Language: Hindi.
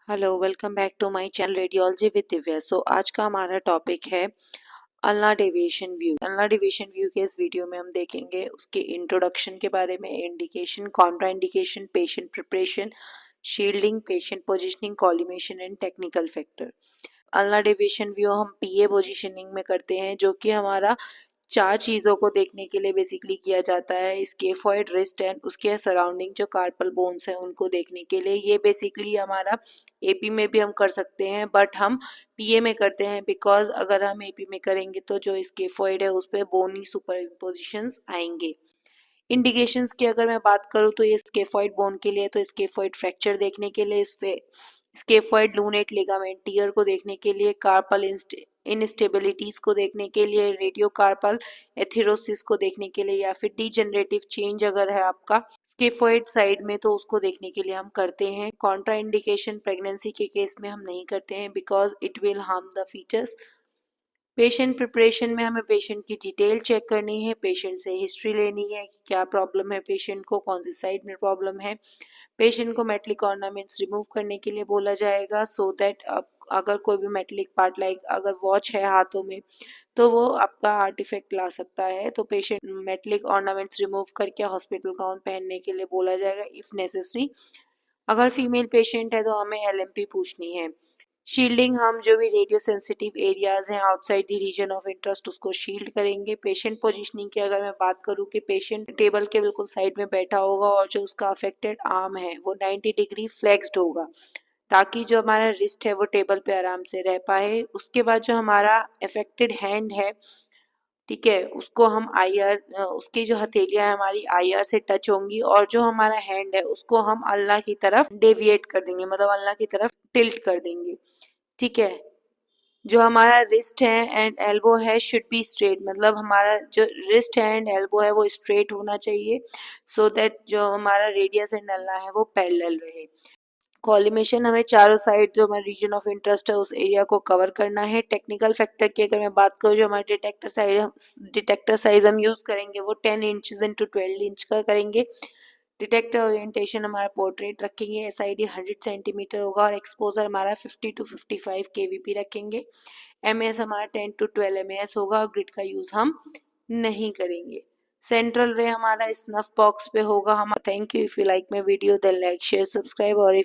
Hello welcome back to my channel radiology with Divya. आज का हमारा टॉपिक है ulna deviation view. Ulna deviation view के इस वीडियो में हम देखेंगे उसके इंट्रोडक्शन के बारे में, indication, Contra indication, patient preparation, shielding, patient positioning, collimation and technical factor. Ulna deviation view हम पीए पोजिशनिंग में करते हैं, जो कि हमारा चार चीज़ों को देखने के लिए बेसिकली किया जाता है। स्केफॉइड, रिस्ट एंड उसके सराउंडिंग जो कार्पल बोन्स हैं उनको देखने के लिए। ये बेसिकली हमारा एपी में भी हम कर सकते हैं, बट हम पीए में करते हैं बिकॉज अगर हम एपी में करेंगे तो जो स्केफॉइड है उस पर बोनी सुपर इम्पोजिशंस आएंगे। इंडिकेशंस की अगर मैं बात करूँ तो ये स्केफॉइड बोन के लिए तो स्केफॉइड फ्रैक्चर देखने के लिए, इस पे स्केफॉइड लूनेट लिगामेंट टियर को देखने के लिए, कार्पल इनस्टेबिलिटीज को देखने के लिए, रेडियो कार्पल एथेरोसिस को देखने के लिए, या फिर डीजनरेटिव चेंज अगर है आपका स्केफॉइड साइड में तो उसको देखने के लिए हम करते हैं। कॉन्ट्रा इंडिकेशन प्रेगनेंसी के केस में हम नहीं करते हैं because it will harm the features. Patient preparation में हमें पेशेंट की डिटेल चेक करनी है, पेशेंट से हिस्ट्री लेनी है कि क्या प्रॉब्लम है पेशेंट को, कौन सी साइड में प्रॉब्लम है। पेशेंट को मेटलिक ऑर्नामेंट्स रिमूव करने के लिए बोला जाएगा सो दैट अगर कोई भी मेटलिक पार्ट लाइक अगर वॉच है हाथों में तो वो आपका आर्टिफैक्ट ला सकता है, तो पेशेंट मेटलिक ऑर्नामेंट्स रिमूव करके हॉस्पिटल गाउन पहनने के लिए बोला जाएगा इफ नेसेसरी। अगर फीमेल पेशेंट है तो हमें एलएमपी पूछनी है। शील्डिंग, हम जो भी रेडियो सेंसिटिव एरियाज हैं outside the region of interest उसको शील्ड करेंगे। पेशेंट पोजीशनिंग की अगर मैं बात करूं कि पेशेंट टेबल के बिल्कुल साइड में बैठा होगा और जो उसका अफेक्टेड आर्म है वो 90 डिग्री फ्लेक्स्ड होगा ताकि जो हमारा रिस्ट है वो टेबल पे आराम से रह पाए। उसके बाद जो हमारा अफेक्टेड हैंड है, ठीक है, उसको हम आईआर, उसकी जो हथेलियां हमारी आईआर से टच होंगी और जो हमारा हैंड है उसको हम अल्लाह की तरफ डेविएट कर देंगे, मतलब अल्लाह की तरफ टिल्ट कर देंगे। ठीक है, जो हमारा रिस्ट है एंड एल्बो है शुड बी स्ट्रेट, मतलब हमारा जो रिस्ट है एंड एल्बो है वो स्ट्रेट होना चाहिए सो दैट जो हमारा रेडियस एंड अल्लाह है वो पैरेलल रहे। कॉलिमेशन, हमें चारों साइड जो हमारा रीजन ऑफ इंटरेस्ट है उस एरिया को कवर करना है। टेक्निकल फैक्टर की अगर मैं बात करूँ, जो हमारा डिटेक्टर साइज हम यूज करेंगे वो 10 इंचज इंटू 12 इंच का करेंगे। डिटेक्टर ओरिएंटेशन हमारा पोर्ट्रेट रखेंगे, एसआईडी 100 सेंटीमीटर होगा और एक्सपोजर हमारा 50 टू 55 केवीपी रखेंगे। एमएस हमारा 10 टू 12 एमएस होगा और ग्रिड का यूज हम नहीं करेंगे। सेंट्रल रे हमारा स्नफ बॉक्स पे होगा। हम thank you. If you like my video then like share subscribe, और